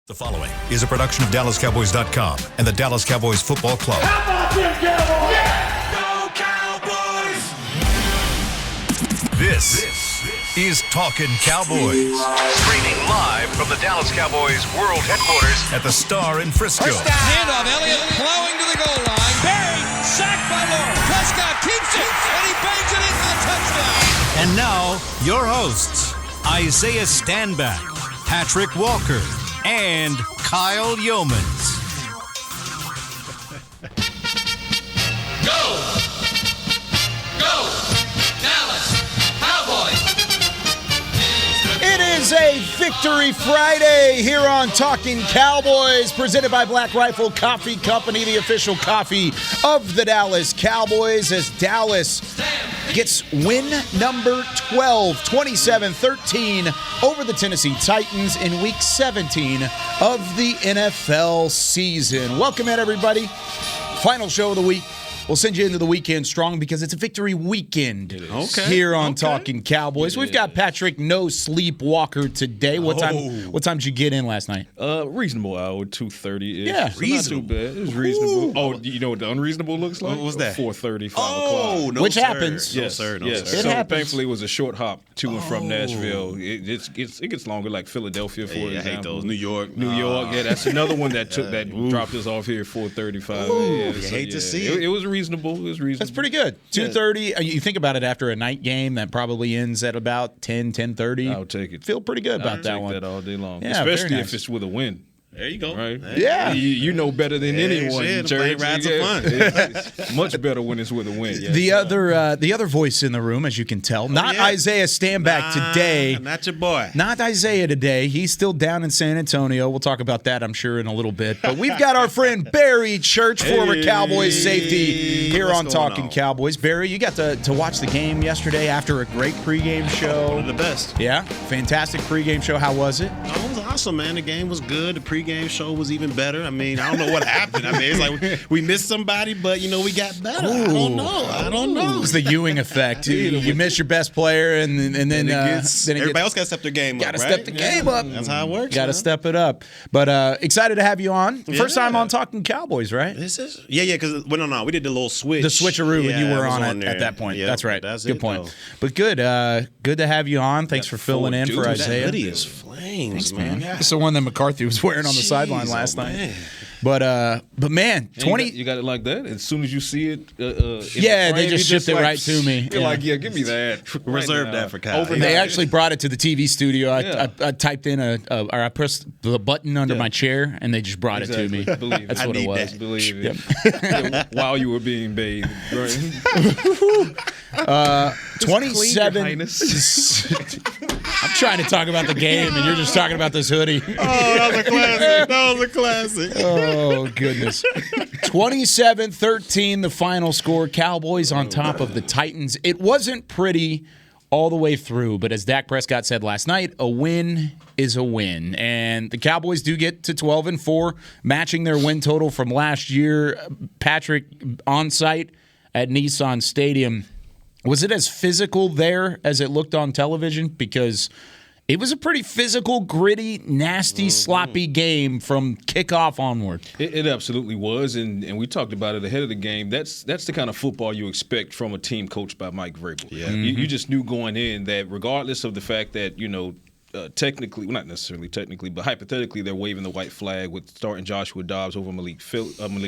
The following is a production of DallasCowboys.com and the Dallas Cowboys Football Club. How about them Cowboys? Yeah! Go Cowboys! This is Talkin Cowboys. Streaming live from the Dallas Cowboys World Headquarters at the Star in Frisco. Handoff, Elliott plowing to the goal line. Barry, sacked by Lawrence. Prescott keeps it, and he bangs it in for the touchdown. And now, your hosts, Isaiah Stanback, Patrick Walker, and Kyle Yeomans. Go! Go! Dallas Cowboys! It is a Victory Friday here on Talkin Cowboys, presented by Black Rifle Coffee Company, the official coffee of the Dallas Cowboys, as Dallas gets win number 12, 27-13 over the Tennessee Titans in Week 17 of the NFL season. Welcome in, everybody. Final show of the week. We'll send you into the weekend strong because it's a victory weekend here on Talkin Cowboys. We've got Patrick No Sleep Walker today. What time did you get in last night? Reasonable hour, 2:30-ish. Yeah. So reasonable. Not too bad. It was reasonable. Oh, you know what the unreasonable looks like? What was that? 4:30, 5 o'clock. Which happens. Yes, No, sir. yes. It So happens. thankfully, it was a short hop to and from Nashville. It gets longer, like Philadelphia, for example. I hate those. New York. Yeah, that's another one that dropped us off here at 4:35. Hate to see it. It was reasonable. That's pretty good. 2:30. You think about it, after a night game that probably ends at about 10:30. I'll take it. Feel pretty good about that I'll one. take that all day long, Yeah, very especially nice. if it's with a win. There you go. Right? Yeah. You know better than anyone. shit, the Terrence. plane rides are fun. It's much better when it's with a win. Yeah. The other voice in the room, as you can tell, not yeah. Isaiah Stanback today. Not your boy. Not Isaiah today. He's still down in San Antonio. We'll talk about that, I'm sure, in a little bit. But we've got our friend Barry Church, former Cowboys safety, here What's on going Talkin on? Cowboys. Barry, you got to watch the game yesterday after a great pregame show. One of the best. Yeah, fantastic pregame show. How was it? Oh, it was awesome, man. The game was good. The pregame show was even better. I mean, I don't know what happened. I mean, it's like we missed somebody, but, we got better. I don't know. It's the Ewing effect. You miss your best player, and then Everybody else got to step their game up, Got to right? step the game up. That's how it works. Got to man. step it up. But excited to have you on. First Yeah. time on Talkin Cowboys, right? This is because we did the little switch. The switcheroo when you were I was on there. at that point. Yeah, That's right. That's good it, point. though. But good to have you on. Thanks for filling in for Dude, Isaiah. That hoodie is flames, Thanks, man. Yeah. It's the one that McCarthy was wearing on the sideline last night. Man. But man, 20. You got it like that. As soon as you see it, Yeah, they just shipped it right to me. You're Yeah. like, give me that. Reserve Right that now. for Kyle. Overnight. They actually brought it to the TV studio. Yeah. I typed in or I pressed the button under my chair, and they just brought it to me. Believe That's it. what it need was. that. Believe it. Yeah, while you were being bathed. Right? 27. Highness. I'm trying to talk about the game, and you're just talking about this hoodie. Oh, that was a classic. That was a classic. Oh, goodness. 27-13, the final score. Cowboys on top of the Titans. It wasn't pretty all the way through, but as Dak Prescott said last night, a win is a win. And the Cowboys do get to 12-4, matching their win total from last year. Patrick, on site at Nissan Stadium, was it as physical there as it looked on television? Because it was a pretty physical, gritty, nasty, sloppy game from kickoff onward. It absolutely was, and we talked about it ahead of the game. That's the kind of football you expect from a team coached by Mike Vrabel. Yeah. You just knew going in that regardless of the fact that, technically, well, not necessarily technically, but hypothetically, they're waving the white flag with starting Joshua Dobbs over Malik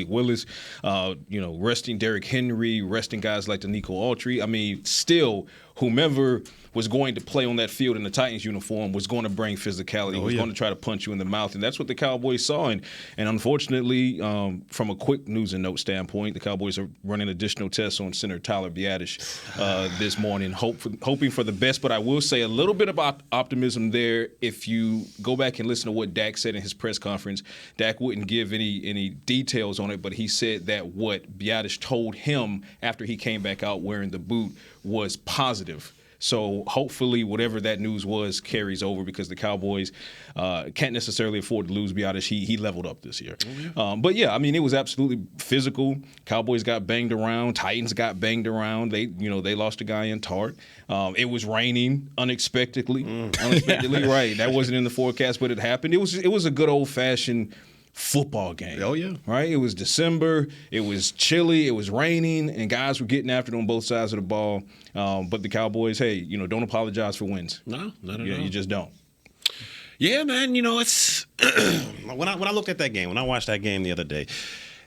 Willis, resting Derrick Henry, resting guys like Danico Autry. I mean, still, whomever was going to play on that field in the Titans uniform was going to bring physicality, was going to try to punch you in the mouth, and that's what the Cowboys saw. And unfortunately, from a quick news and note standpoint, the Cowboys are running additional tests on center Tyler Biadasz this morning, hoping for the best. But I will say a little bit about optimism there. If you go back and listen to what Dak said in his press conference, Dak wouldn't give any details on it, but he said that what Biadasz told him after he came back out wearing the boot was positive. So hopefully whatever that news was carries over because the Cowboys can't necessarily afford to lose beyond this. He leveled up this year. But yeah, I mean, it was absolutely physical. Cowboys got banged around. Titans got banged around. They lost a guy in Tart. It was raining unexpectedly. Right. That wasn't in the forecast, but it happened. It was a good old-fashioned football game. Oh, yeah. Right? It was December. It was chilly. It was raining, and guys were getting after it on both sides of the ball. But the Cowboys, hey, don't apologize for wins. No, not at all. You just don't. Yeah, man. It's when I looked at that game, when I watched that game the other day,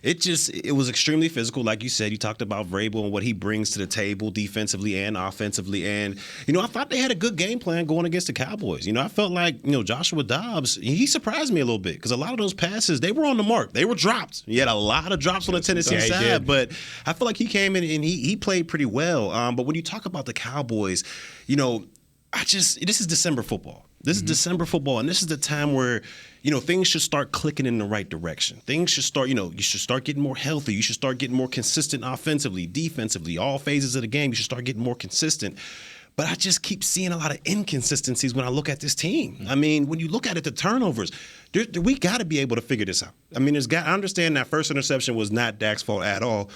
it was extremely physical. Like you said, you talked about Vrabel and what he brings to the table defensively and offensively. And, I thought they had a good game plan going against the Cowboys. I felt like, Joshua Dobbs, he surprised me a little bit because a lot of those passes, they were on the mark. They were dropped. He had a lot of drops on the Tennessee side, but I feel like he came in and he played pretty well. But when you talk about the Cowboys, this is December football. This is December football, and this is the time where, things should start clicking in the right direction. Things should start, you should start getting more healthy. You should start getting more consistent offensively, defensively, all phases of the game. You should start getting more consistent. But I just keep seeing a lot of inconsistencies when I look at this team. I mean, when you look at it, the turnovers, we got to be able to figure this out. I mean, I understand that first interception was not Dak's fault at all.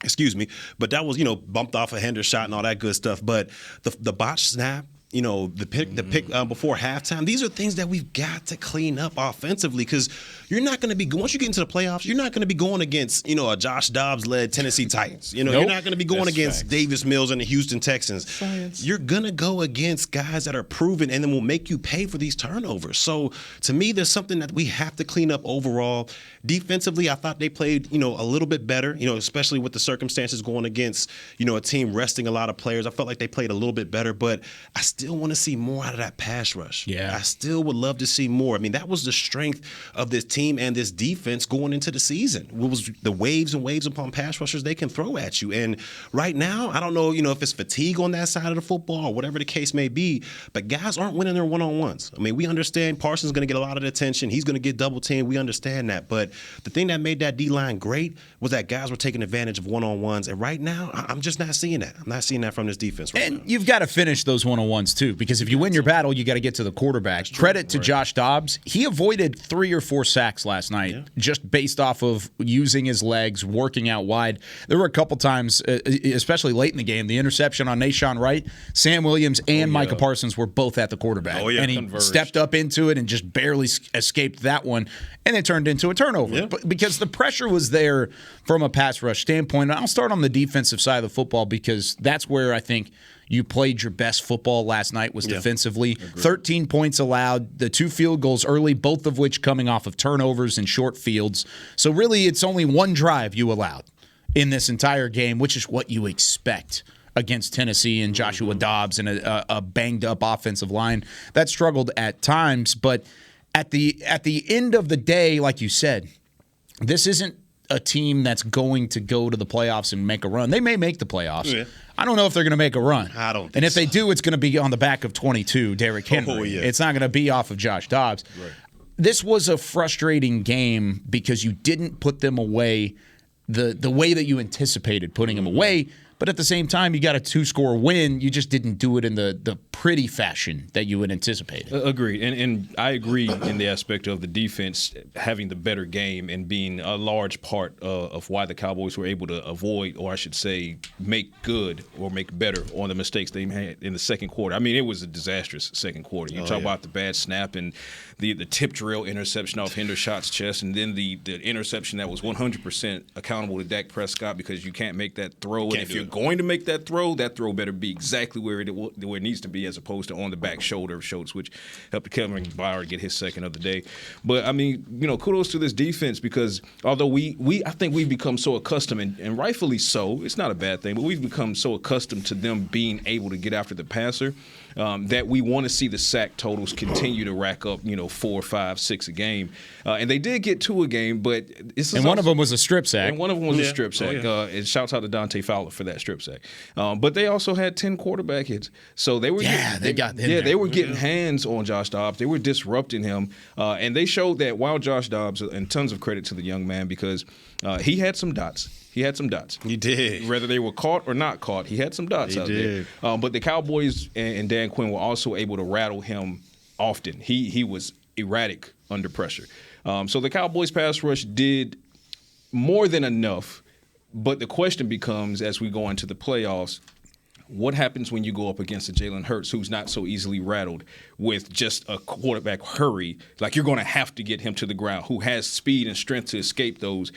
Excuse me. But that was, bumped off a Henderson shot and all that good stuff. But the botched snap, the pick before halftime. These are things that we've got to clean up offensively because you're not going to be once you get into the playoffs. You're not going to be going against a Josh Dobbs-led Tennessee Titans. You're not going to be going against Davis Mills and the Houston Texans. Science. You're going to go against guys that are proven and then will make you pay for these turnovers. So to me, there's something that we have to clean up overall. Defensively, I thought they played a little bit better. Especially with the circumstances going against a team resting a lot of players. I felt like they played a little bit better, but I still want to see more out of that pass rush. Yeah. I still would love to see more. I mean, that was the strength of this team and this defense going into the season. It was the waves and waves upon pass rushers they can throw at you. And right now, I don't know, if it's fatigue on that side of the football or whatever the case may be, but guys aren't winning their one-on-ones. I mean, we understand Parsons going to get a lot of the attention. He's going to get double teamed. We understand that. But the thing that made that D-line great was that guys were taking advantage of one-on-ones. And right now, I'm just not seeing that. I'm not seeing that from this defense right now. And you've got to finish those one-on-ones too, because if you win your battle, you got to get to the quarterback. Credit to Josh Dobbs. He avoided 3 or 4 sacks last night just based off of using his legs, working out wide. There were a couple times, especially late in the game, the interception on Nashawn Wright, Sam Williams and Micah Parsons were both at the quarterback. And he stepped up into it and just barely escaped that one, and it turned into a turnover. But because the pressure was there from a pass rush standpoint. And I'll start on the defensive side of the football because that's where I think you played your best football last night was defensively. 13 points allowed, the 2 field goals early, both of which coming off of turnovers and short fields. So really it's only 1 drive you allowed in this entire game, which is what you expect against Tennessee and Joshua Dobbs and a banged-up offensive line that struggled at times. But at the end of the day, like you said, this isn't a team that's going to go to the playoffs and make a run. They may make the playoffs. Yeah. I don't know if they're going to make a run. I don't think And if they do, it's going to be on the back of 22, Derrick Henry. It's not going to be off of Josh Dobbs. Right. This was a frustrating game because you didn't put them away the way that you anticipated putting them away. But at the same time, you got a 2-score win. You just didn't do it in the pretty fashion that you would anticipate. Agreed. And I agree in the aspect of the defense having the better game and being a large part of why the Cowboys were able to avoid, or I should say, make good or make better on the mistakes they had in the second quarter. I mean, it was a disastrous second quarter. You talk about the bad snap and the tip drill interception off Hendershot's chest, and then the interception that was 100% accountable to Dak Prescott because you can't make that throw. And if you're going to make that throw better be exactly where it needs to be as opposed to on the back shoulder of Schultz, which helped Kevin Byard get his second of the day. But, I mean, kudos to this defense because although I think we've become so accustomed, and rightfully so, it's not a bad thing, but we've become so accustomed to them being able to get after the passer that we want to see the sack totals continue to rack up, 4, 5, 6 a game. And they did get 2 a game, but one of them was a strip sack. And one of them was a strip sack. And shouts out to Dante Fowler for that. bad strip sack. But they also had 10 quarterback hits. So they were they were getting hands on Josh Dobbs. They were disrupting him. And they showed that while Josh Dobbs, and tons of credit to the young man because he had some dots. He had some dots. He did. Whether they were caught or not caught, he had some dots out there. But the Cowboys and Dan Quinn were also able to rattle him often. He was erratic under pressure. So the Cowboys pass rush did more than enough. But the question becomes, as we go into the playoffs, what happens when you go up against a Jalen Hurts who's not so easily rattled with just a quarterback hurry? Like, you're going to have to get him to the ground, who has speed and strength to escape those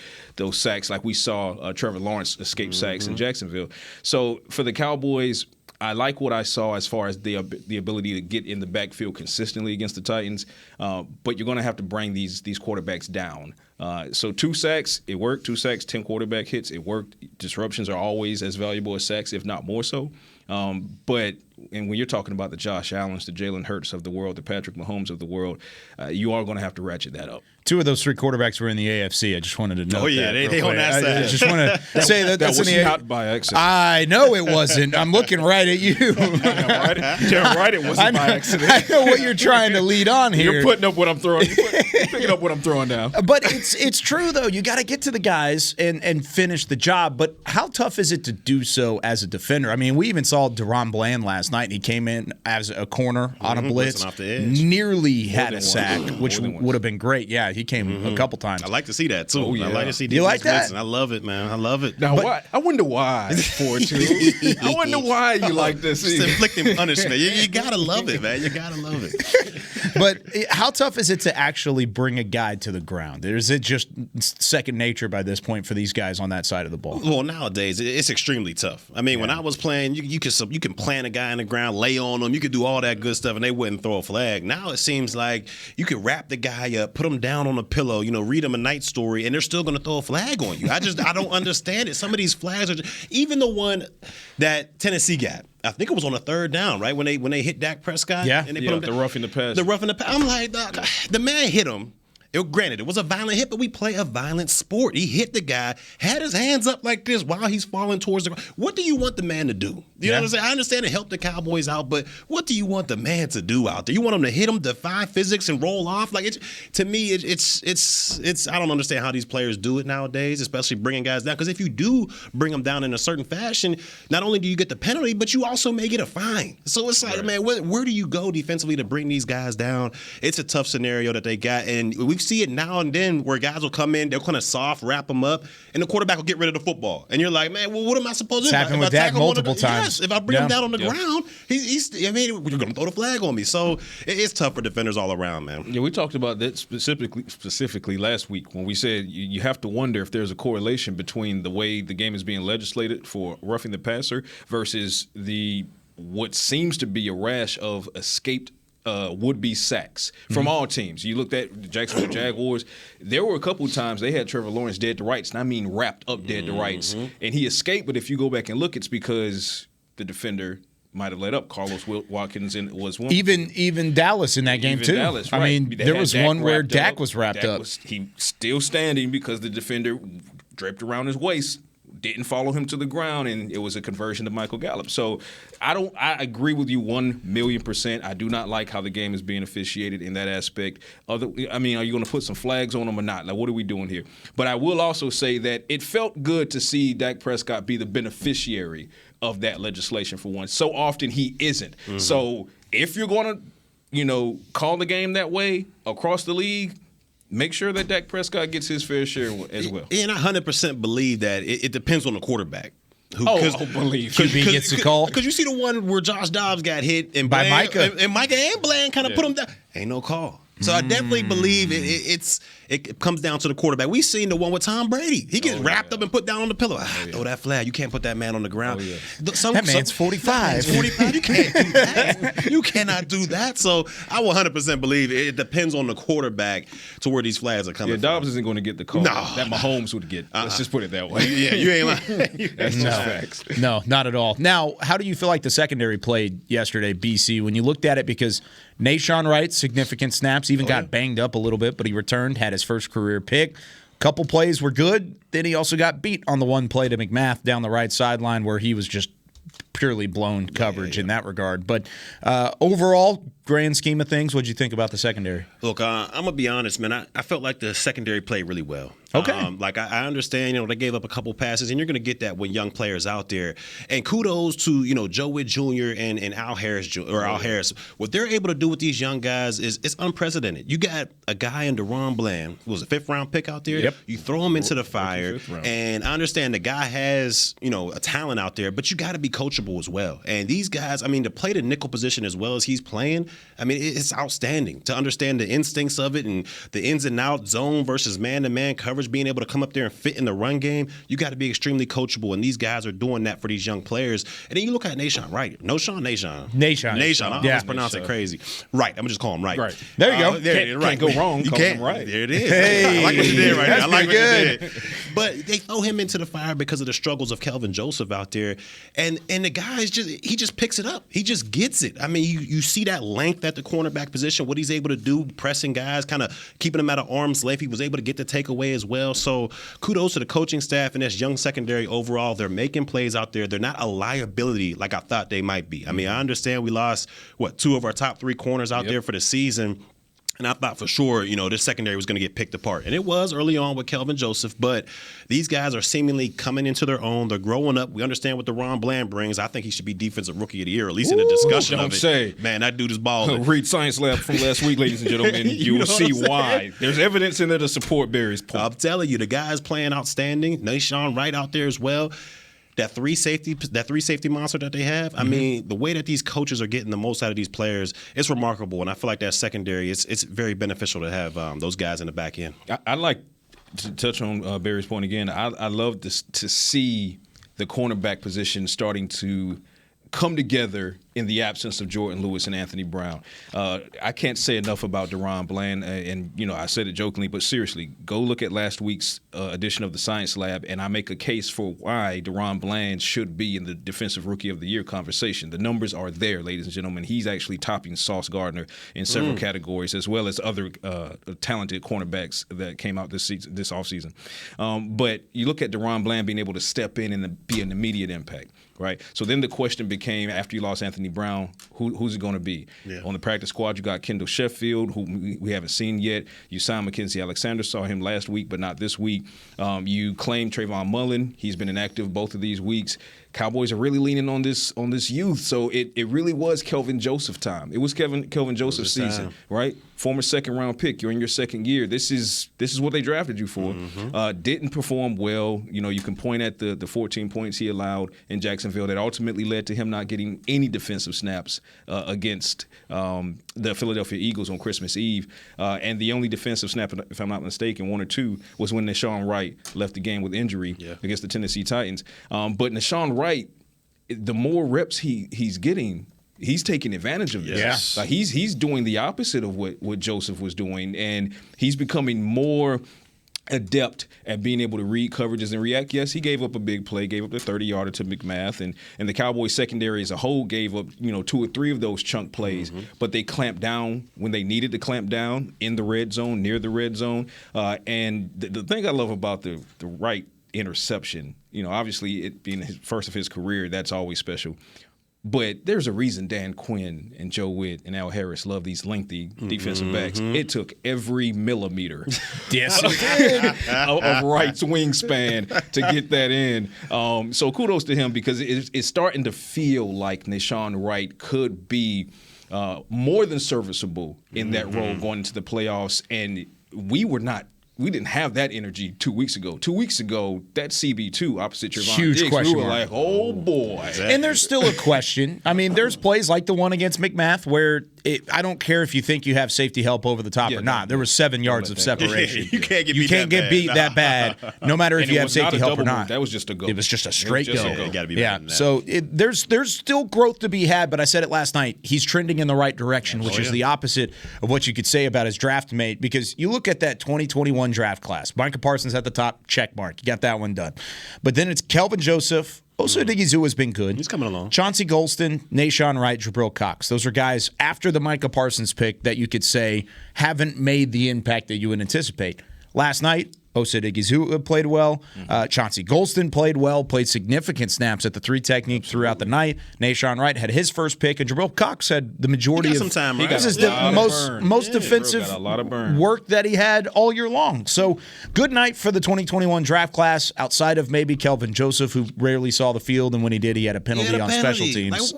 sacks, like we saw Trevor Lawrence escape sacks in Jacksonville. So for the Cowboys, I like what I saw as far as the ability to get in the backfield consistently against the Titans, but you're going to have to bring these quarterbacks down. So 2 sacks, it worked. 2 sacks, 10 quarterback hits, it worked. Disruptions are always as valuable as sacks, if not more so. But when you're talking about the Josh Allens, the Jalen Hurts of the world, the Patrick Mahomes of the world, you are going to have to ratchet that up. 2 of those 3 quarterbacks were in the AFC. I just wanted to note that. They on that side. I just want to say that's was in the not by accident. I know it wasn't. I'm looking right at you. Damn right it wasn't by accident. I know what you're trying to lead on here. You're putting up what I'm throwing. You're picking up what I'm throwing down. But it's true, though. You got to get to the guys and finish the job. But how tough is it to do so as a defender? I mean, we even saw Deron Bland last night, and he came in as a corner on a blitz. Off the edge. Nearly had a sack, which More than would have been great. Yeah, he came a couple times. I like to see that, too. Oh, yeah. I like to see You like that? blitzing. I love it, man. I love it. Now, why? I wonder why. 4-2. I wonder why you like this. Just inflicting punishment. You got to love it, man. You got to love it. But how tough is it to actually bring a guy to the ground? Or is it just second nature by this point for these guys on that side of the ball? Well, nowadays it's extremely tough. I mean, when I was playing, you can plant a guy in the ground, lay on him, you could do all that good stuff, and they wouldn't throw a flag. Now it seems like you could wrap the guy up, put him down on a pillow, read him a night story, and they're still going to throw a flag on you. I don't understand it. Some of these flags are even the one that Tennessee got. I think it was on a 3rd down, right? When they hit Dak Prescott. Yeah. And they put him the roughing the pass. The roughing the pass. I'm like, the man hit him. Granted, it was a violent hit, but we play a violent sport. He hit the guy, had his hands up like this while he's falling towards the ground. What do you want the man to do? You know what I'm saying? I understand it helped the Cowboys out, but what do you want the man to do out there? You want him to hit him, defy physics, and roll off? Like, to me, it's. I don't understand how these players do it nowadays, especially bringing guys down. Because if you do bring them down in a certain fashion, not only do you get the penalty, but you also may get a fine. So it's like, man, where do you go defensively to bring these guys down? It's a tough scenario that they got, and we see it now and then where guys will come in, they'll kind of soft wrap them up, and the quarterback will get rid of the football. And you're like, man, well, what am I supposed to do? It's happened with Dak multiple times. Yes, if I bring him down on the ground, you're going to throw the flag on me. So it's tough for defenders all around, man. Yeah, we talked about that specifically last week when we said you have to wonder if there's a correlation between the way the game is being legislated for roughing the passer versus what seems to be a rash of escaped would-be sacks from all teams. You looked at the Jacksonville Jaguars. There were a couple times they had Trevor Lawrence dead to rights, and I mean wrapped up dead to rights. And he escaped, but if you go back and look, it's because the defender might have let up. Carlos Watkins was one. Even Dallas in that game, too. Dallas, right. I mean, there was one where Dak was wrapped up. He still standing because the defender draped around his waist, didn't follow him to the ground, and it was a conversion to Michael Gallup. So I agree with you 1,000,000%. I do not like how the game is being officiated in that aspect. Are you going to put some flags on them or not? Like, what are we doing here? But I will also say that it felt good to see Dak Prescott be the beneficiary of that legislation for once. So often he isn't. So if you're going to, call the game that way across the league, make sure that Dak Prescott gets his fair share as well. And I 100% believe that it depends on the quarterback. Believe. QB gets the call. Because you see the one where Josh Dobbs got hit and by Bland, Micah. And Micah and Bland kind of put him down. Ain't no call. So I definitely believe it comes down to the quarterback. We've seen the one with Tom Brady. He gets wrapped up and put down on the pillow. Throw that flag. You can't put that man on the ground. That man's 45. 45. You can't do that. You cannot do that. So I will 100% believe it depends on the quarterback to where these flags are coming from. Dobbs isn't going to get the call. No. That Mahomes would get. Let's just put it that way. Yeah, you ain't lying. That's just facts. No, not at all. Now, how do you feel like the secondary played yesterday, BC, when you looked at it? Because Nashawn Wright, significant snaps, even got banged up a little bit, but he returned, had his first career pick. Couple plays were good. Then he also got beat on the one play to McMath down the right sideline where he was just purely blown coverage in that regard. But overall, grand scheme of things, what'd you think about the secondary? Look, I'm going to be honest, man. I felt like the secondary played really well. Okay. I understand, they gave up a couple passes, and you're going to get that with young players out there. And kudos to, Joe Witt Jr. and Al Harris, Al Harris. What they're able to do with these young guys is unprecedented. You got a guy in Deron Bland, who was a 5th-round pick out there. Yep. You throw him into the fire, and I understand the guy has, a talent out there, but you got to be coachable as well. And these guys, to play the nickel position as well as he's playing, it's outstanding to understand the instincts of it and the ins and outs, zone versus man-to-man coverage, being able to come up there and fit in the run game. You got to be extremely coachable, and these guys are doing that for these young players. And then you look at Nahshon Wright. Nahshon. I always pronounce it crazy. Right. I'm going to just call him Right. There you go. Can't go wrong. You can't. Right. There it is. Hey, I like what you did right there. I like what good. you did. But they throw him into the fire because of the struggles of Kelvin Joseph out there. And the guy he just picks it up. He just gets it. You see that length at the cornerback position, what he's able to do, pressing guys, kind of keeping them at an arm's length. He was able to get the takeaway as well. So kudos to the coaching staff and this young secondary overall. They're making plays out there. They're not a liability like I thought they might be. I understand we lost, 2 of our top 3 corners out there for the season. And I thought for sure, this secondary was going to get picked apart. And it was early on with Kelvin Joseph. But these guys are seemingly coming into their own. They're growing up. We understand what Deron Bland brings. I think he should be Defensive Rookie of the Year, at least in the discussion of it. Man, that dude is balling. Read Science Lab from last week, ladies and gentlemen. You will see why. There's evidence in there to support Barry's point. I'm telling you, the guy's playing outstanding. Nahshon Wright out there as well. That three safety monster that they have, the way that these coaches are getting the most out of these players, it's remarkable. And I feel like that secondary, it's very beneficial to have those guys in the back end. I like to touch on Barry's point again. I love to see the cornerback position starting to come together in the absence of Jordan Lewis and Anthony Brown. I can't say enough about Deron Bland, and I said it jokingly, but seriously, go look at last week's edition of the Science Lab, and I make a case for why Deron Bland should be in the Defensive Rookie of the Year conversation. The numbers are there, ladies and gentlemen. He's actually topping Sauce Gardner in several categories, as well as other talented cornerbacks that came out this offseason. But you look at Deron Bland being able to step in and be an immediate impact. Right. So then the question became, after you lost Anthony Brown, who's it going to be? Yeah. On the practice squad, you got Kendall Sheffield, who we haven't seen yet. You signed Mackenzie Alexander, saw him last week, but not this week. You claimed Trayvon Mullen. He's been inactive both of these weeks. Cowboys are really leaning on this youth. So it really was Kelvin Joseph time. It was Kelvin Joseph season, right? Former second-round pick. You're in your second year. This is what they drafted you for. Didn't perform well. You can point at the 14 points he allowed in Jacksonville that ultimately led to him not getting any defensive snaps against the Philadelphia Eagles on Christmas Eve. And the only defensive snap, if I'm not mistaken, 1 or 2, was when Nahshon Wright left the game with injury against the Tennessee Titans. But Nahshon Wright, the more reps he's getting, he's taking advantage of this. Yes. Like he's doing the opposite of what Joseph was doing, and he's becoming more adept at being able to read coverages and react. Yes, he gave up a big play, gave up the 30-yarder to McMath, and the Cowboys secondary as a whole gave up 2 or 3 of those chunk plays, but they clamped down when they needed to clamp down in the red zone, near the red zone. And the thing I love about the Wright interception, obviously it being his first of his career, that's always special. But there's a reason Dan Quinn and Joe Witt and Al Harris love these lengthy defensive backs. It took every millimeter of Wright's wingspan to get that in. So kudos to him, because it's starting to feel like Nahshon Wright could be more than serviceable in that role going into the playoffs. And we didn't have that energy 2 weeks ago. 2 weeks ago, that CB2 opposite Trevon Huge Diggs, question we were mark. like, oh, boy. Exactly. And there's still a question. There's plays like the one against McMath where I don't care if you think you have safety help over the top or not. There was 7 yards of separation. You can't get beat that bad, no matter if you have safety help or not. That was just a go. It was just a straight go. It got to be better than that. So there's still growth to be had, but I said it last night. He's trending in the right direction, which is the opposite of what you could say about his draft mate, because you look at that 2021 draft class. Micah Parsons at the top, check mark. You got that one done. But then it's Kelvin Joseph. Osa Odighizuwa has been good. He's coming along. Chauncey Golston, Nahshon Wright, Jabril Cox. Those are guys after the Micah Parsons pick that you could say haven't made the impact that you would anticipate. Last night, Osa Odighizuwa played well. Chauncey Golston played well, played significant snaps at the 3 technique throughout the night. Nashawn Wright had his first pick, and Jabril Cox had the majority of some time, right? This is the most defensive got a lot of burn. work that he had all year long. So good night for the 2021 draft class, outside of maybe Kelvin Joseph, who rarely saw the field, and when he did, he had a penalty on special teams.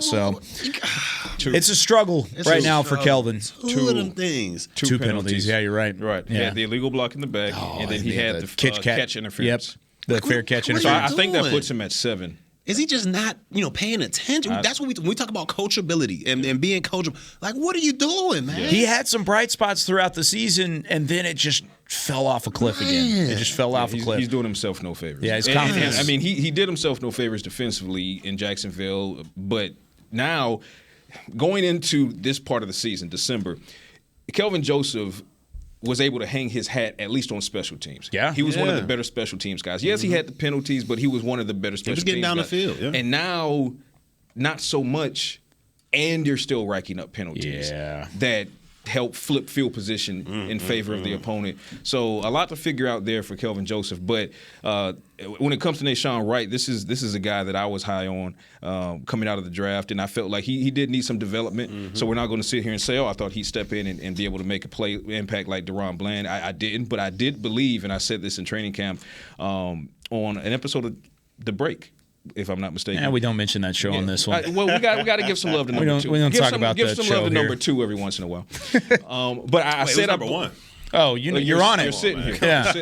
It's a struggle right now for Kelvin. Two of them things. Two penalties. Yeah, you're right. Right. He had the illegal block in the back, and then he had the catch interference. Yep. The fair catch interference. So I think that puts him at 7. Is he just not, paying attention? That's what when we talk about coachability and being coachable. Like, what are you doing, man? He had some bright spots throughout the season, and then it just fell off a cliff again. It just fell off a cliff. He's doing himself no favors. Yeah, his confidence. I mean, he did himself no favors defensively in Jacksonville, but now going into this part of the season, December, Kelvin Joseph was able to hang his hat at least on special teams. Yeah. He was one of the better special teams guys. Yes, he had the penalties, but he was one of the better special teams guys. He was getting down the field, yeah. And now, not so much, and you're still racking up penalties that help flip field position in favor of the opponent. So a lot to figure out there for Kelvin Joseph. But when it comes to Nashawn Wright, this is a guy that I was high on coming out of the draft, and I felt like he did need some development. So we're not going to sit here and say, I thought he'd step in and be able to make a play impact like DeRon Bland. I didn't, but I did believe, and I said this in training camp on an episode of The Break, if I'm not mistaken. Yeah, we don't mention that show on this one. Well, we got to give some love to number 2. We don't talk about give that some show love to here. number 2 every once in a while. But I said number 1. Oh, you're on it. You're sitting here. Yeah.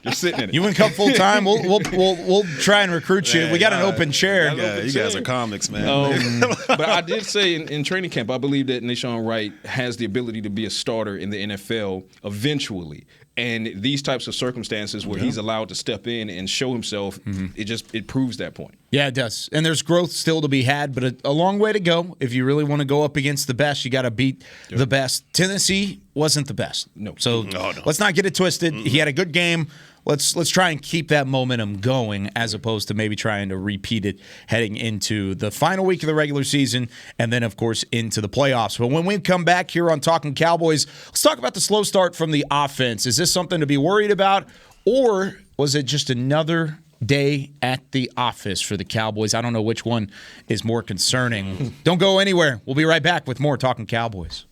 You're sitting in it. You want to come full time? We'll try and recruit you. We got an open chair. Yeah, you guys are comics, man. But I did say in training camp, I believe that Nashawn Wright has the ability to be a starter in the NFL eventually. And these types of circumstances where he's allowed to step in and show himself, it proves that point. Yeah, it does. And there's growth still to be had, but a long way to go. If you really want to go up against the best, you got to beat the best. Tennessee wasn't the best. No. So let's not get it twisted. He had a good game. Let's try and keep that momentum going as opposed to maybe trying to repeat it heading into the final week of the regular season and then, of course, into the playoffs. But when we come back here on Talkin Cowboys, let's talk about the slow start from the offense. Is this something to be worried about, or was it just another day at the office for the Cowboys? I don't know which one is more concerning. Don't go anywhere. We'll be right back with more Talkin Cowboys.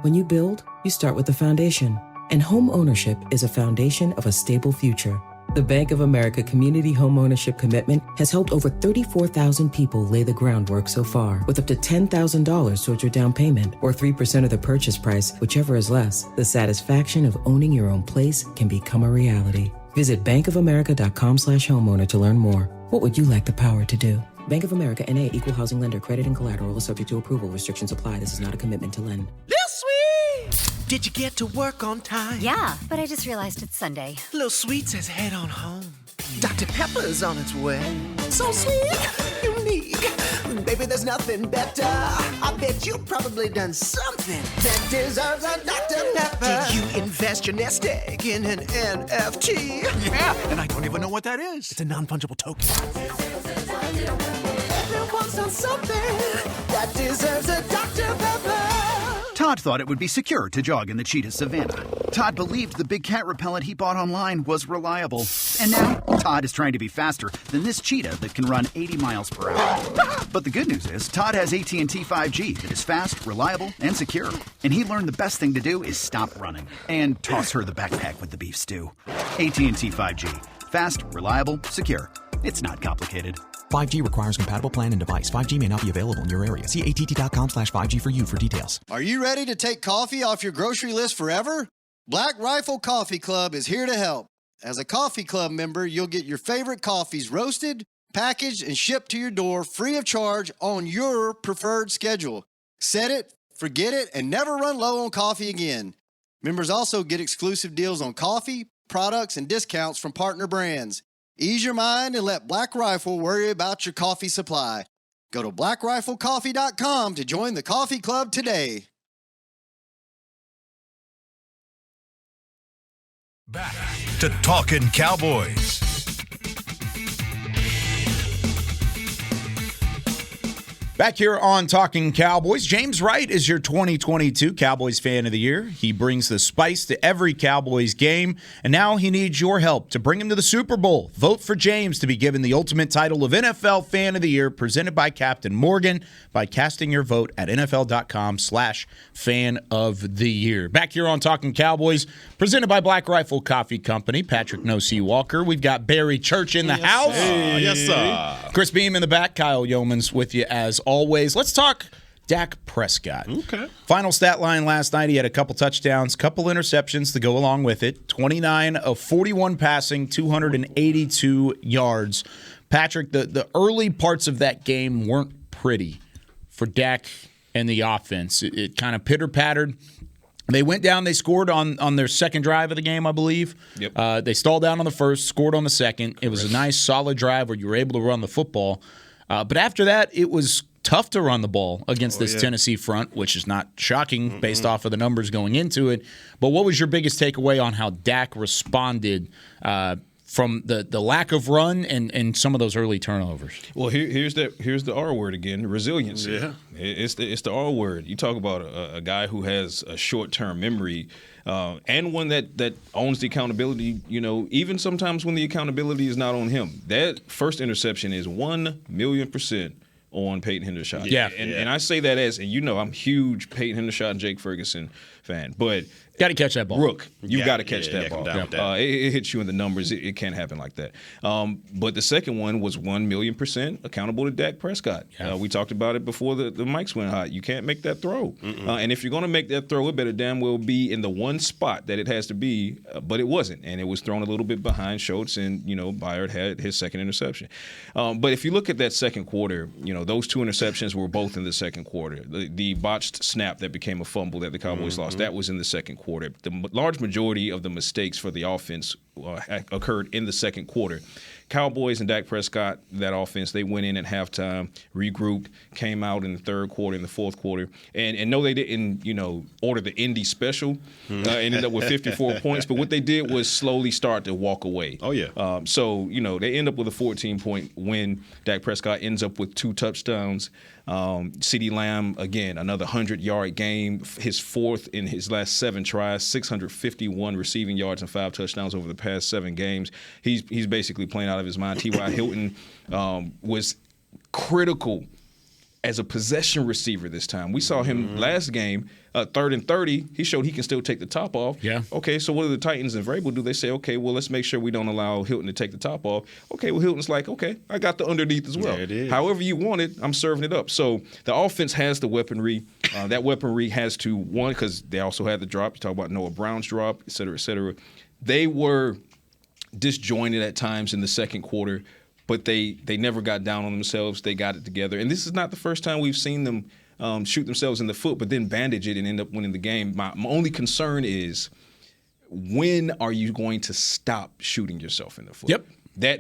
When you build, you start with the foundation. And home ownership is a foundation of a stable future. The Bank of America Community Home Ownership Commitment has helped over 34,000 people lay the groundwork so far, with up to $10,000 towards your down payment or 3% of the purchase price, whichever is less. The satisfaction of owning your own place can become a reality. Visit bankofamerica.com/homeowner to learn more. What would you like the power to do? Bank of America N.A. Equal Housing Lender. Credit and collateral is subject to approval. Restrictions apply. This is not a commitment to lend. Did you get to work on time? Yeah, but I just realized it's Sunday. Little Sweet says head on home. Dr. Pepper's on its way. So sweet, unique. Baby, there's nothing better. I bet you've probably done something that deserves a Dr. Pepper. Did you invest your nest egg in an NFT? Yeah, and I don't even know what that is. It's a non-fungible token. Everyone's done something that deserves a Dr. Pepper. Todd thought it would be secure to jog in the cheetah savanna. Todd believed the big cat repellent he bought online was reliable. And now, Todd is trying to be faster than this cheetah that can run 80 miles per hour. But the good news is, Todd has AT&T 5G that is fast, reliable, and secure. And he learned the best thing to do is stop running and toss her the backpack with the beef stew. AT&T 5G. Fast, reliable, secure. It's not complicated. 5G requires compatible plan and device. 5G may not be available in your area. See att.com/5G for you for details. Are you ready to take coffee off your grocery list forever? Black Rifle Coffee Club is here to help. As a coffee club member, you'll get your favorite coffees roasted, packaged, and shipped to your door free of charge on your preferred schedule. Set it, forget it, and never run low on coffee again. Members also get exclusive deals on coffee, products, and discounts from partner brands. Ease your mind and let Black Rifle worry about your coffee supply. Go to blackriflecoffee.com to join the coffee club today. Back to Talkin Cowboys. Back here on Talking Cowboys, James Wright is your 2022 Cowboys Fan of the Year. He brings the spice to every Cowboys game, and now he needs your help to bring him to the Super Bowl. Vote for James to be given the ultimate title of NFL Fan of the Year, presented by Captain Morgan, by casting your vote at NFL.com/Fan of the Year. Back here on Talking Cowboys, presented by Black Rifle Coffee Company. Patrick No-C Walker. We've got Barry Church in the house. Yes, sir. Chris Beam in the back. Kyle Yeomans with you as always. Let's talk Dak Prescott. Okay. Final stat line last night, he had a couple touchdowns, couple interceptions to go along with it. 29 of 41 passing, 282 yards. Patrick, the early parts of that game weren't pretty for Dak and the offense. It kind of pitter-pattered. They went down, they scored on their second drive of the game, I believe. Yep. They stalled down on the first, scored on the second. It was a nice, solid drive where you were able to run the football. But after that, it was tough to run the ball against this Tennessee front, which is not shocking based off of the numbers going into it. But what was your biggest takeaway on how Dak responded from the lack of run and some of those early turnovers? Well, here's the R word again, resiliency. Yeah. It's the R word. You talk about a guy who has a short-term memory and one that owns the accountability, even sometimes when the accountability is not on him. That first interception is 1,000,000% on Peyton Hendershot. Yeah. And I say that I'm huge Peyton Hendershot and Jake Ferguson fan, but got to catch that ball. Rook, you got to catch that ball. It hits you in the numbers. It can't happen like that. But the second one was 1,000,000% accountable to Dak Prescott. Yeah. We talked about it before the mics went hot. You can't make that throw. And if you're going to make that throw, it better damn well be in the one spot that it has to be. But it wasn't. And it was thrown a little bit behind Schultz, and, Byard had his second interception. But if you look at that second quarter, those two interceptions were both in the second quarter. The botched snap that became a fumble that the Cowboys lost, that was in the second quarter. The large majority of the mistakes for the offense occurred in the second quarter. Cowboys and Dak Prescott, that offense, they went in at halftime, regrouped, came out in the third quarter, in the fourth quarter, and no, they didn't, order the Indy special, ended up with 54 points, but what they did was slowly start to walk away. Oh, yeah. So, they end up with a 14-point win. Dak Prescott ends up with 2 touchdowns. CeeDee Lamb, again, another 100-yard game, his fourth in his last 7 tries, 651 receiving yards and 5 touchdowns over the past 7 games. He's basically playing out of his mind. T.Y. Hilton was critical as a possession receiver this time. We saw him last game, 3rd and 30. He showed he can still take the top off. Yeah. Okay, so what do the Titans and Vrabel do? They say, okay, well, let's make sure we don't allow Hilton to take the top off. Okay, well, Hilton's like, okay, I got the underneath as well. There it is. However you want it, I'm serving it up. So the offense has the weaponry. That weaponry has to, one, because they also had the drop. You talk about Noah Brown's drop, et cetera, et cetera. They were disjointed at times in the second quarter, but they never got down on themselves. They got it together. And this is not the first time we've seen them shoot themselves in the foot, but then bandage it and end up winning the game. My only concern is, when are you going to stop shooting yourself in the foot? Yep.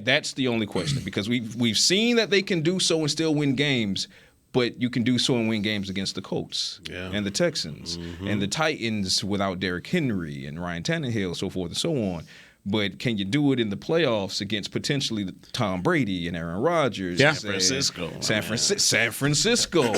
That's the only question, because we've seen that they can do so and still win games, but you can do so and win games against the Colts and the Texans and the Titans without Derrick Henry and Ryan Tannehill, so forth and so on. But can you do it in the playoffs against potentially Tom Brady and Aaron Rodgers? Yeah. San Francisco,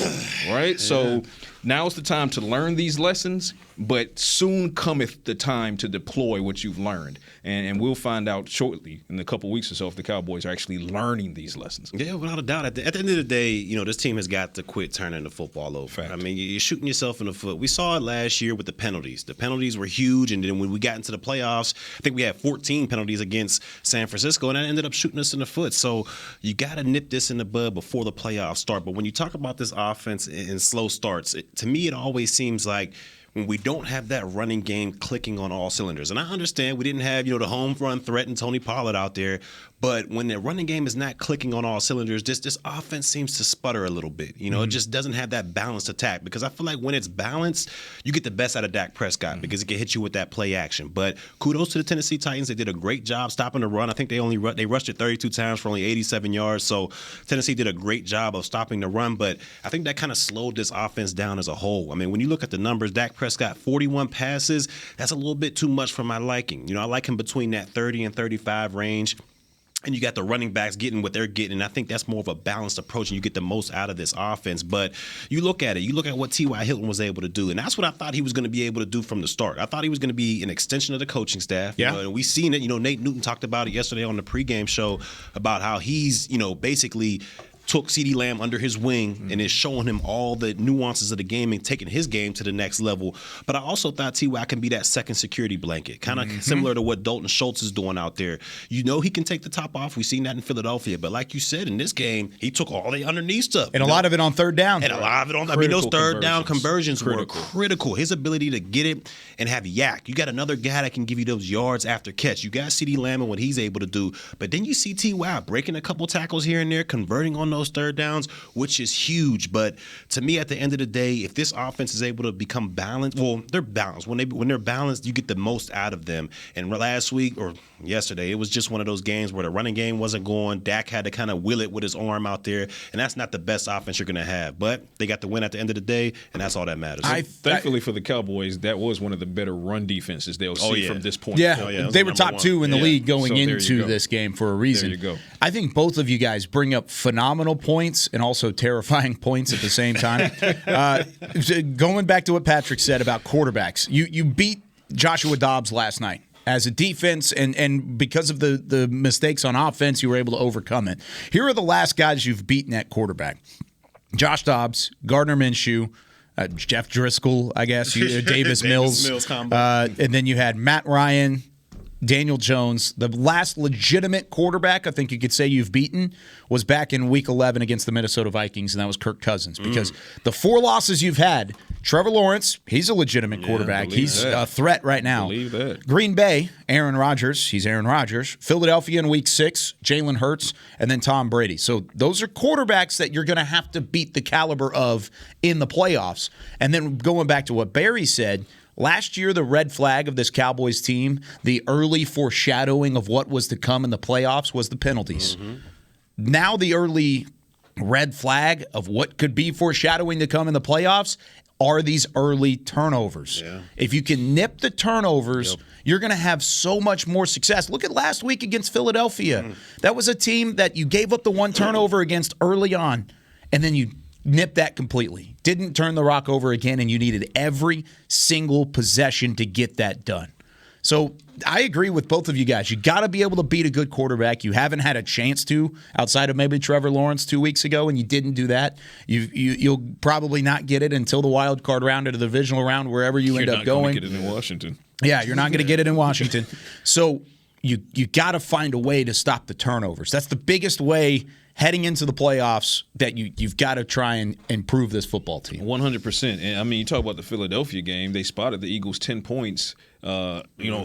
right? Yeah. So now's the time to learn these lessons, but soon cometh the time to deploy what you've learned. And we'll find out shortly, in a couple weeks or so, if the Cowboys are actually learning these lessons. Yeah, without a doubt. At the end of the day, this team has got to quit turning the football over. Fact. I mean, you're shooting yourself in the foot. We saw it last year with the penalties. The penalties were huge, and then when we got into the playoffs, I think we had 14 penalties against San Francisco, and that ended up shooting us in the foot. So you got to nip this in the bud before the playoffs start. But when you talk about this offense and slow starts, to me it always seems like when we don't have that running game clicking on all cylinders. And I understand we didn't have, the home run threat and Tony Pollard out there, but when the running game is not clicking on all cylinders, this offense seems to sputter a little bit. It just doesn't have that balanced attack, because I feel like when it's balanced, you get the best out of Dak Prescott because it can hit you with that play action. But kudos to the Tennessee Titans. They did a great job stopping the run. I think they rushed it 32 times for only 87 yards. So Tennessee did a great job of stopping the run, but I think that kind of slowed this offense down as a whole. I mean, when you look at the numbers, Dak Prescott, 41 passes, that's a little bit too much for my liking. I like him between that 30 and 35 range. and you got the running backs getting what they're getting. And I think that's more of a balanced approach, and you get the most out of this offense. But you look at it. You look at what T.Y. Hilton was able to do, and that's what I thought he was going to be able to do from the start. I thought he was going to be an extension of the coaching staff. Yeah. And we've seen it. Nate Newton talked about it yesterday on the pregame show about how he's, basically took CeeDee Lamb under his wing and is showing him all the nuances of the game and taking his game to the next level. But I also thought T.Y. can be that second security blanket, kind of similar to what Dalton Schultz is doing out there. He can take the top off. We've seen that in Philadelphia. But like you said, in this game, he took all the underneath stuff. And a lot of it on third down. And a lot of it on, those third down conversions were critical. His ability to get it and have yak. You got another guy that can give you those yards after catch. You got CeeDee Lamb and what he's able to do. But then you see T.Y. breaking a couple tackles here and there, converting on those third downs, which is huge. But to me, at the end of the day, if this offense is able to become balanced, well, they're balanced. When they're balanced, you get the most out of them. And last week or yesterday, it was just one of those games where the running game wasn't going. Dak had to kind of will it with his arm out there, and that's not the best offense you're going to have. But they got the win at the end of the day, and that's all that matters. Thankfully for the Cowboys, that was one of the better run defenses they'll see from this point forward. Yeah, they were top 2 in the league going into this game for a reason. There you go. I think both of you guys bring up phenomenal points and also terrifying points at the same time. Going back to what Patrick said about quarterbacks, you beat Joshua Dobbs last night as a defense, and because of the mistakes on offense, you were able to overcome it. Here are the last guys you've beaten at quarterback: Josh Dobbs, Gardner Minshew, Jeff Driscoll, I guess, Davis Mills combo. And then you had Matt Ryan, Daniel Jones. The last legitimate quarterback I think you could say you've beaten was back in Week 11 against the Minnesota Vikings, and that was Kirk Cousins. Because the 4 losses you've had, Trevor Lawrence, he's a legitimate quarterback. He's a threat right now. Believe that. Green Bay, Aaron Rodgers, he's Aaron Rodgers. Philadelphia in Week 6, Jalen Hurts, and then Tom Brady. So those are quarterbacks that you're going to have to beat the caliber of in the playoffs. And then going back to what Barry said, last year, the red flag of this Cowboys team, the early foreshadowing of what was to come in the playoffs, was the penalties. Now the early red flag of what could be foreshadowing to come in the playoffs are these early turnovers. Yeah. If you can nip the turnovers, you're going to have so much more success. Look at last week against Philadelphia. That was a team that you gave up the 1 turnover against early on, and then you nipped that completely. Didn't turn the rock over again, and you needed every single possession to get that done. So I agree with both of you guys. You got to be able to beat a good quarterback. You haven't had a chance to outside of maybe Trevor Lawrence 2 weeks ago, and you didn't do that. You'll probably not get it until the wild card round or the divisional round, wherever you end up going. You're not going to get it in Washington. Yeah, you're not going to get it in Washington. So you got to find a way to stop the turnovers. That's the biggest way heading into the playoffs that you've got to try and improve this football team. 100%. And I mean, you talk about the Philadelphia game. They spotted the Eagles 10 points, on your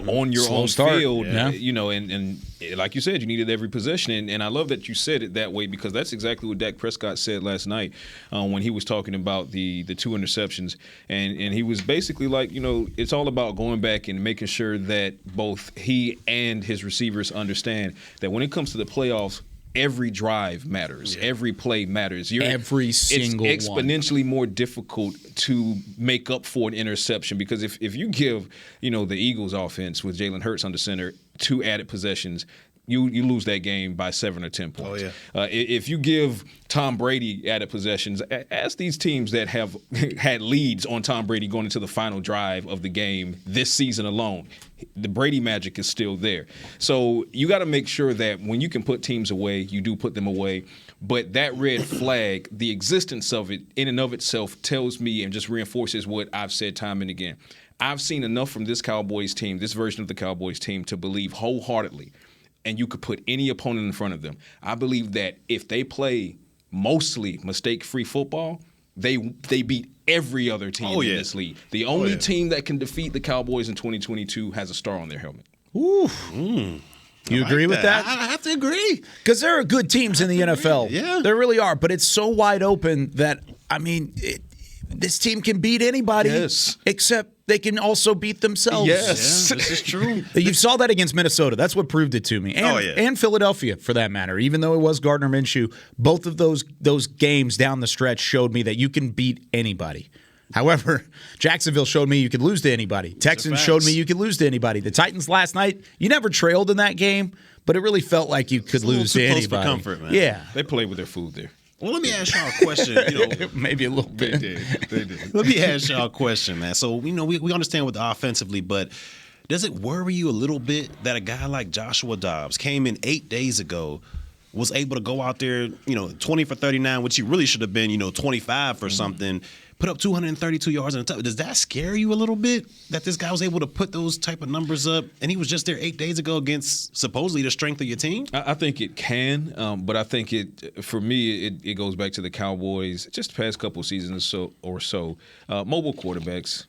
own field. Yeah. And like you said, you needed every possession. And I love that you said it that way, because that's exactly what Dak Prescott said last night when he was talking about the 2 interceptions. And he was basically like, it's all about going back and making sure that both he and his receivers understand that when it comes to the playoffs, every drive matters. Yeah. Every play matters. Every single one. It's exponentially more difficult to make up for an interception, because if you give, the Eagles offense with Jalen Hurts under center 2 added possessions, you lose that game by 7 or 10 points. Oh, yeah. If you give Tom Brady added possessions, ask these teams that have had leads on Tom Brady going into the final drive of the game this season alone, the Brady magic is still there. So you got to make sure that when you can put teams away, you do put them away. But that red flag, the existence of it in and of itself tells me and just reinforces what I've said time and again. I've seen enough from this Cowboys team, this version of the Cowboys team, to believe wholeheartedly, and you could put any opponent in front of them, I believe that if they play mostly mistake-free football, they beat every other team in this league. The only team that can defeat the Cowboys in 2022 has a star on their helmet. Ooh. You agree with that? I have to agree. Because there are good teams in the NFL. Yeah. There really are. But it's so wide open that, this team can beat anybody. Yes. Except they can also beat themselves. Yes. Yeah, this is true. You saw that against Minnesota. That's what proved it to me. And, and Philadelphia, for that matter. Even though it was Gardner Minshew, both of those games down the stretch showed me that you can beat anybody. However, Jacksonville showed me you could lose to anybody. Texans showed me you could lose to anybody. The Titans last night, you never trailed in that game, but it really felt like you could lose to anybody. For comfort, man. Yeah. They played with their food there. Well, let me ask y'all a question. Maybe a little bit. They did. Let me ask y'all a question, man. So, we understand with the offensively, but does it worry you a little bit that a guy like Joshua Dobbs came in 8 days ago, was able to go out there, 20 for 39, which he really should have been, 25 for something, put up 232 yards and a touchdown. Does that scare you a little bit that this guy was able to put those type of numbers up, and he was just there 8 days ago against supposedly the strength of your team? I think it can, but I think for me, it goes back to the Cowboys just the past couple of seasons or so. Mobile quarterbacks,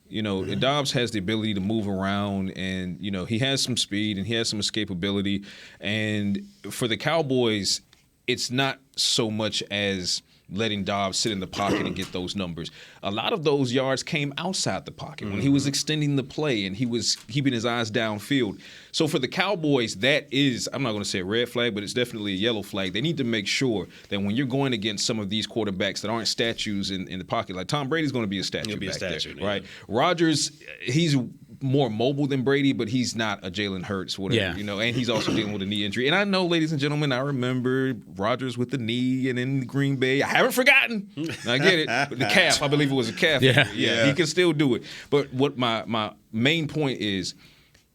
Dobbs has the ability to move around, and he has some speed and he has some escapability. And for the Cowboys, it's not so much as letting Dobbs sit in the pocket and get those numbers. A lot of those yards came outside the pocket when he was extending the play and he was keeping his eyes downfield. So for the Cowboys, that is, I'm not going to say a red flag, but it's definitely a yellow flag. They need to make sure that when you're going against some of these quarterbacks that aren't statues in the pocket, like Tom Brady's going to be a statue back there, right? Rodgers, he's more mobile than Brady, but he's not a Jalen Hurts, whatever, and he's also dealing with a knee injury. And I know, ladies and gentlemen, I remember Rodgers with the knee and in Green Bay. I haven't forgotten. I get it. But the calf, I believe it was a calf. Yeah, he can still do it. But what my main point is,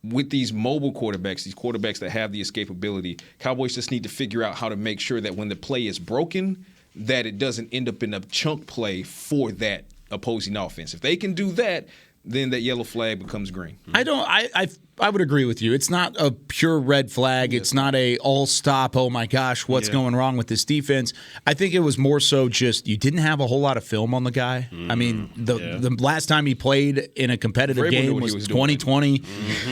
with these mobile quarterbacks, these quarterbacks that have the escapability, Cowboys just need to figure out how to make sure that when the play is broken, that it doesn't end up in a chunk play for that opposing offense. If they can do that, then that yellow flag becomes green. I would agree with you. It's not a pure red flag. It's not a all stop, oh my gosh, what's going wrong with this defense. I think it was more so just you didn't have a whole lot of film on the guy. I mean, the last time he played in a competitive game was 2020.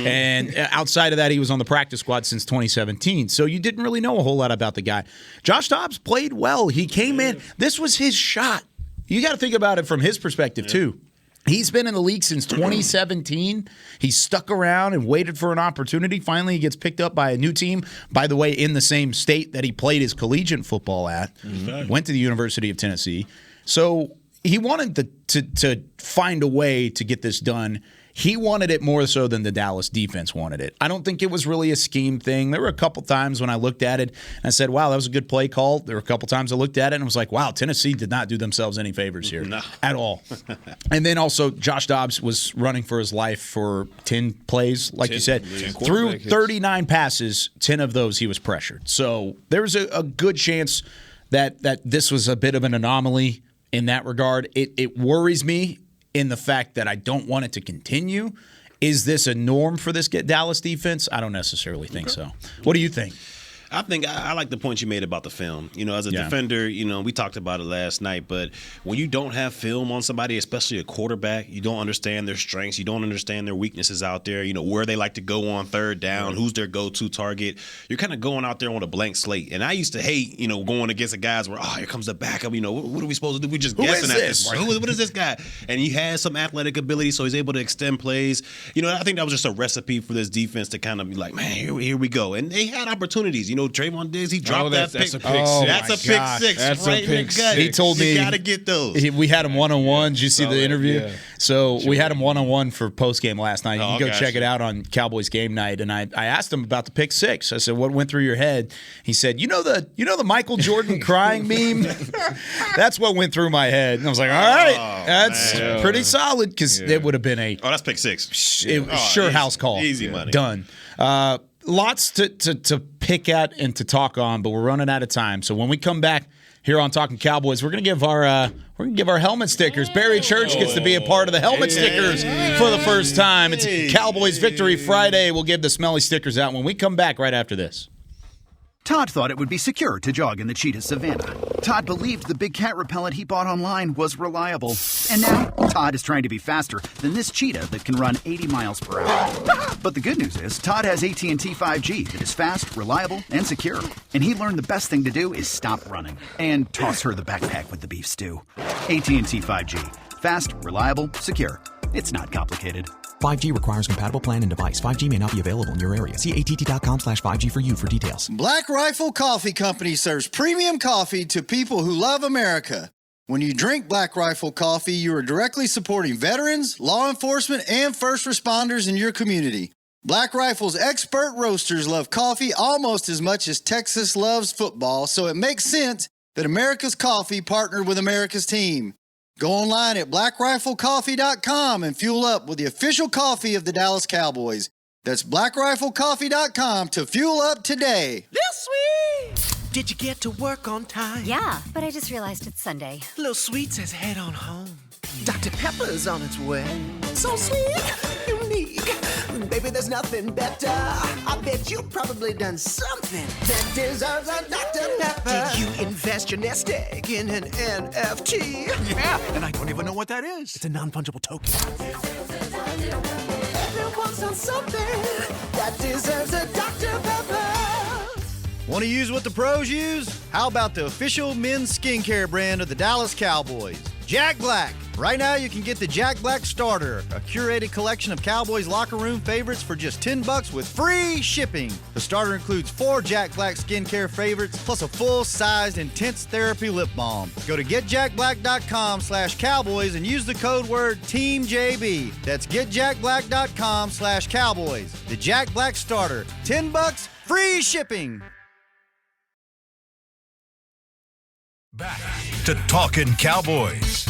And outside of that, he was on the practice squad since 2017. So you didn't really know a whole lot about the guy. Josh Dobbs played well. He came in. This was his shot. You got to think about it from his perspective, too. He's been in the league since 2017. He's stuck around and waited for an opportunity. Finally, he gets picked up by a new team, by the way, in the same state that he played his collegiate football at. Went to the University of Tennessee. So he wanted to find a way to get this done. He wanted it more so than the Dallas defense wanted it. I don't think it was really a scheme thing. There were a couple times when I looked at it and I said, wow, that was a good play call. There were a couple times I looked at it and was like, wow, Tennessee did not do themselves any favors here at all. And then also Josh Dobbs was running for his life for 10 plays, like you said. Through 39 passes, 10 of those he was pressured. So there's a good chance that this was a bit of an anomaly in that regard. It worries me in the fact that I don't want it to continue. Is this a norm for this Dallas defense? I don't necessarily think so. What do you think? I think I like the point you made about the film. As a defender, we talked about it last night, but when you don't have film on somebody, especially a quarterback, you don't understand their strengths. You don't understand their weaknesses out there, where they like to go on third down, who's their go-to target. You're kind of going out there on a blank slate. And I used to hate, going against the guys where, here comes the backup. What are we supposed to do? We're just guessing at this. Right? What is this guy? And he has some athletic ability, so he's able to extend plays. I think that was just a recipe for this defense to kind of be like, man, here we go. And they had opportunities. Trayvon Diggs, he dropped that pick. That's a pick six. That's a pick six. That's right a pick in the gut. He told me you got to get those. We had him one-on-one. Did you see the interview? Yeah. So we had him one-on-one for post-game last night. You can go check you. it out on Cowboys Game Night. And I asked him about the pick six. I said, what went through your head? He said, you know the Michael Jordan crying meme? That's what went through my head. And I was like, all right, that's pretty solid because it would have been that's pick six. Sure house call. Easy money. Done. Lots to pick at and to talk on, but we're running out of time. So when we come back here on Talkin Cowboys, we're gonna give our helmet stickers. Barry Church gets to be a part of the helmet stickers for the first time. It's Cowboys Victory Friday. We'll give the smelly stickers out when we come back right after this. Todd thought it would be secure to jog in the cheetah savanna. Todd believed the big cat repellent he bought online was reliable. And now, Todd is trying to be faster than this cheetah that can run 80 miles per hour. But the good news is, Todd has AT&T 5G that is fast, reliable, and secure. And he learned the best thing to do is stop running and toss her the backpack with the beef stew. AT&T 5G. Fast, reliable, secure. It's not complicated. 5G requires compatible plan and device. 5G may not be available in your area. See att.com/5G for you for details. Black Rifle Coffee Company serves premium coffee to people who love America. When you drink Black Rifle coffee, you are directly supporting veterans, law enforcement, and first responders in your community. Black Rifle's expert roasters love coffee almost as much as Texas loves football, so it makes sense that America's Coffee partnered with America's team. Go online at blackriflecoffee.com and fuel up with the official coffee of the Dallas Cowboys. That's blackriflecoffee.com to fuel up today. Lil Sweet! Did you get to work on time? Yeah, but I just realized it's Sunday. Lil Sweet says head on home. Dr. Pepper's on its way. So sweet, unique. Baby, there's nothing better. I bet you've probably done something that deserves a Dr. Pepper. Did you invest your nest egg in an NFT? Yeah, and I don't even know what that is. It's a non-fungible token. Everyone's done something that deserves a Dr. Pepper. Want to use what the pros use? How about the official men's skincare brand of the Dallas Cowboys, Jack Black? Right now, you can get the Jack Black Starter, a curated collection of Cowboys locker room favorites for just $10 with free shipping. The starter includes 4 Jack Black skincare favorites, plus a full-sized intense therapy lip balm. Go to getjackblack.com/Cowboys and use the code word TEAMJB. That's getjackblack.com/Cowboys. The Jack Black Starter, $10, free shipping. Back to Talkin' Cowboys.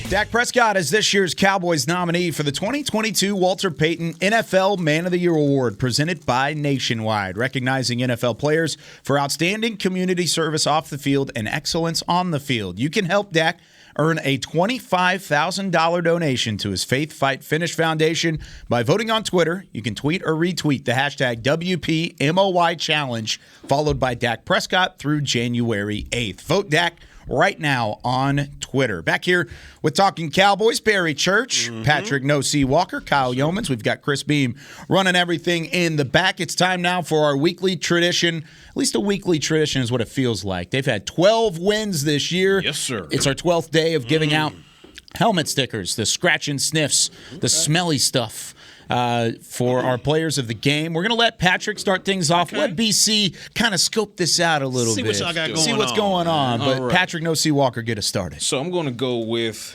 Dak Prescott is this year's Cowboys nominee for the 2022 Walter Payton NFL Man of the Year Award, presented by Nationwide, recognizing NFL players for outstanding community service off the field and excellence on the field. You can help Dak earn a $25,000 donation to his Faith Fight Finish Foundation by voting on Twitter. You can tweet or retweet the hashtag WPMOY Challenge, followed by Dak Prescott through January 8th. Vote Dak right now on Twitter. Back here with Talking Cowboys, Barry Church, Patrick No C. Walker, Kyle Yeomans. We've got Chris Beam running everything in the back. It's time now for our weekly tradition. At least a weekly tradition is what it feels like. They've had 12 wins this year. Yes, sir. It's our 12th day of giving out helmet stickers, the scratch and sniffs, the smelly stuff. For our players of the game. We're going to let Patrick start things off. Let BC kind of scope this out a little bit. See what y'all got going on. See what's going on. But right. Patrick No C. Walker, get us started. So I'm going to go with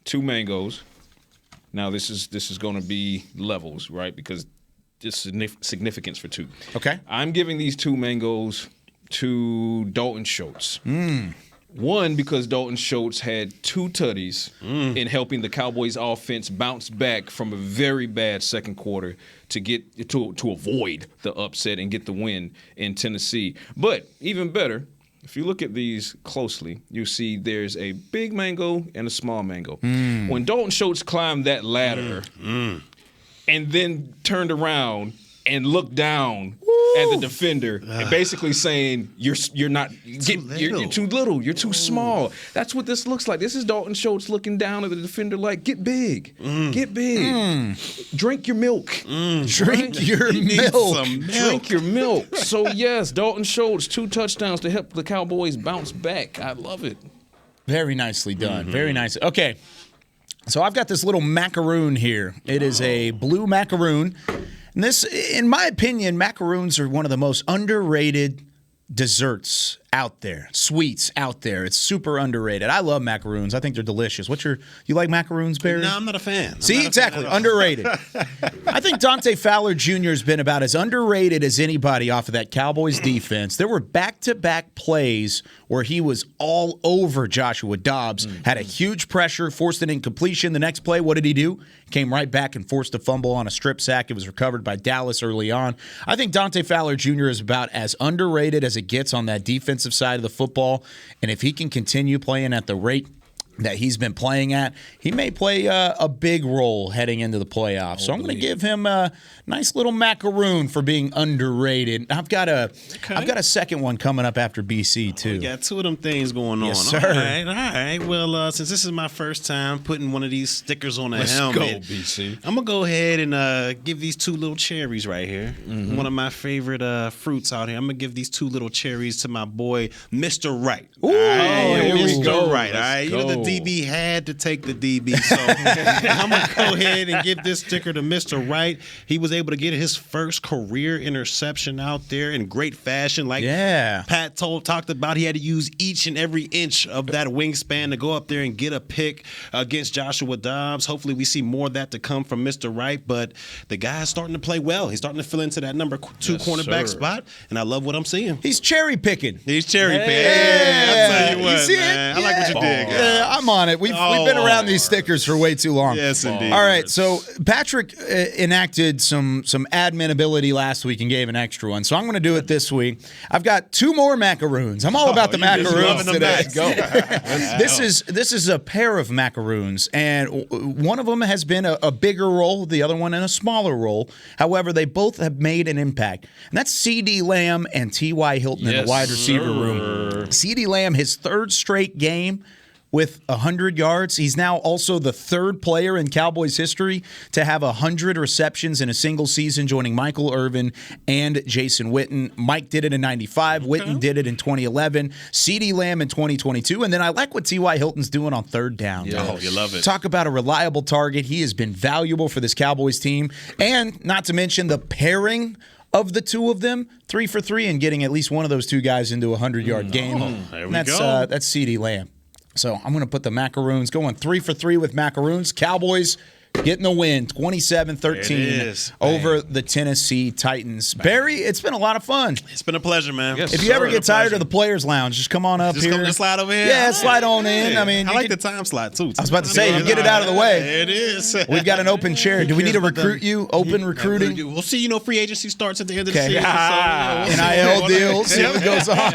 2 mangoes. Now this is going to be levels, right? Because there's significance for 2. Okay. I'm giving these 2 mangoes to Dalton Schultz. 1, because Dalton Schultz had 2 tutties in helping the Cowboys offense bounce back from a very bad second quarter to get to avoid the upset and get the win in Tennessee. But even better, if you look at these closely, you see there's a big mango and a small mango. When Dalton Schultz climbed that ladder and then turned around and looked down at the defender and basically saying you're too little, you're too small. That's what this looks like. This is Dalton Schultz looking down at the defender like, get big, get big, drink your milk, drink your milk, drink your milk. So yes, Dalton Schultz, 2 touchdowns to help the Cowboys bounce back. I love it. Very nicely done. Very nice. Okay, so I've got this little macaroon here. It is a blue macaroon. And this, in my opinion, macaroons are one of the most underrated desserts out there, sweets out there. It's super underrated. I love macaroons. I think they're delicious. You like macaroons, Barry? No, I'm not a fan. See, exactly. Underrated. I think Dante Fowler Jr. has been about as underrated as anybody off of that Cowboys defense. There were back-to-back plays where he was all over Joshua Dobbs, had a huge pressure, forced an incompletion. The next play, what did he do? Came right back and forced a fumble on a strip sack. It was recovered by Dallas early on. I think Dante Fowler Jr. is about as underrated as it gets on that defensive side of the football, and if he can continue playing at the rate that he's been playing at, he may play a big role heading into the playoffs. So I'm going to give him a nice little macaroon for being underrated. I've got a second one coming up after BC too. We got 2 of them things going on. Yes, sir. All right. Well, since this is my first time putting one of these stickers on a helmet, let's go, BC. I'm gonna go ahead and give these 2 little cherries right here. One of my favorite fruits out here. I'm gonna give these 2 little cherries to my boy, Mr. Right. Ooh, right, here we Mr. go. Right. All right, you know the DB had to take the DB. So I'm going to go ahead and give this sticker to Mr. Wright. He was able to get his first career interception out there in great fashion. Like Pat talked about, he had to use each and every inch of that wingspan to go up there and get a pick against Joshua Dobbs. Hopefully we see more of that to come from Mr. Wright, but the guy's starting to play well. He's starting to fill into that number 2 cornerback spot, and I love what I'm seeing. He's cherry picking. He's cherry picking. I'll tell you what, you see man. it? I like what you did. Yeah, I'm on it. We've been around these stickers for way too long. Yes, indeed. All right, so Patrick enacted some admin ability last week and gave an extra one, so I'm going to do it this week. I've got 2 more macaroons. I'm all about the macaroons today. Go. This is a pair of macaroons, and one of them has been a bigger role, the other one in a smaller role. However, they both have made an impact, and that's C.D. Lamb and T.Y. Hilton in the wide receiver room. C.D. Lamb, his 3rd straight game with 100 yards. He's now also the 3rd player in Cowboys history to have 100 receptions in a single season, joining Michael Irvin and Jason Witten. Mike did it in 95. Witten did it in 2011. C.D. Lamb in 2022. And then I like what T.Y. Hilton's doing on 3rd down. Oh, you love it. Talk about a reliable target. He has been valuable for this Cowboys team. And not to mention the pairing of the 2 of them, 3 for 3, and getting at least one of those 2 guys into a 100-yard game. There we go. That's C.D. Lamb. So I'm going to put the macaroons going 3 for 3 with macaroons. Cowboys getting the win, 27-13 over the Tennessee Titans. Barry, it's been a lot of fun. It's been a pleasure, man. Yes, if you ever get tired of the Players Lounge, just come on up here. Just slide over here. Yeah, slide on in. I mean, I like the time slot, too. I was about to say, you get it out of the way. There it is. We've got an open chair. Do we need to recruit you? Open recruiting? We'll see. Free agency starts at the end of the season. NIL deals. See what goes on.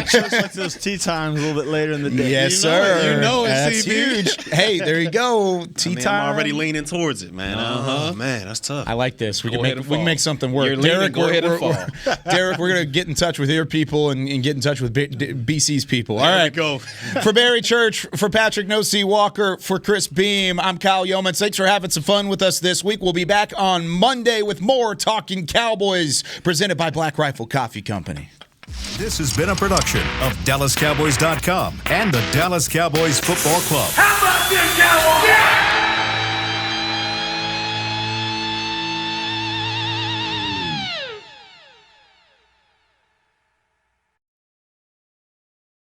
Just like those tea times a little bit later in the day. Yes, sir. You know it, That's CB. huge. Hey, there you go. Tea time. I'm already leaning towards it, man. Man, that's tough. I like this. We Go can ahead make and fall. something work. You're leaning, go ahead and fall. Derek, we're going to get in touch with your people and get in touch with BC's people. All There we right. go. For Barry Church, for Patrick No-C Walker, for Chris Beam, I'm Kyle Yeomans. Thanks for having some fun with us this week. We'll be back on Monday with more Talkin Cowboys, presented by Black Rifle Coffee Company. This has been a production of DallasCowboys.com and the Dallas Cowboys Football Club. How about this, Cowboys? Yeah!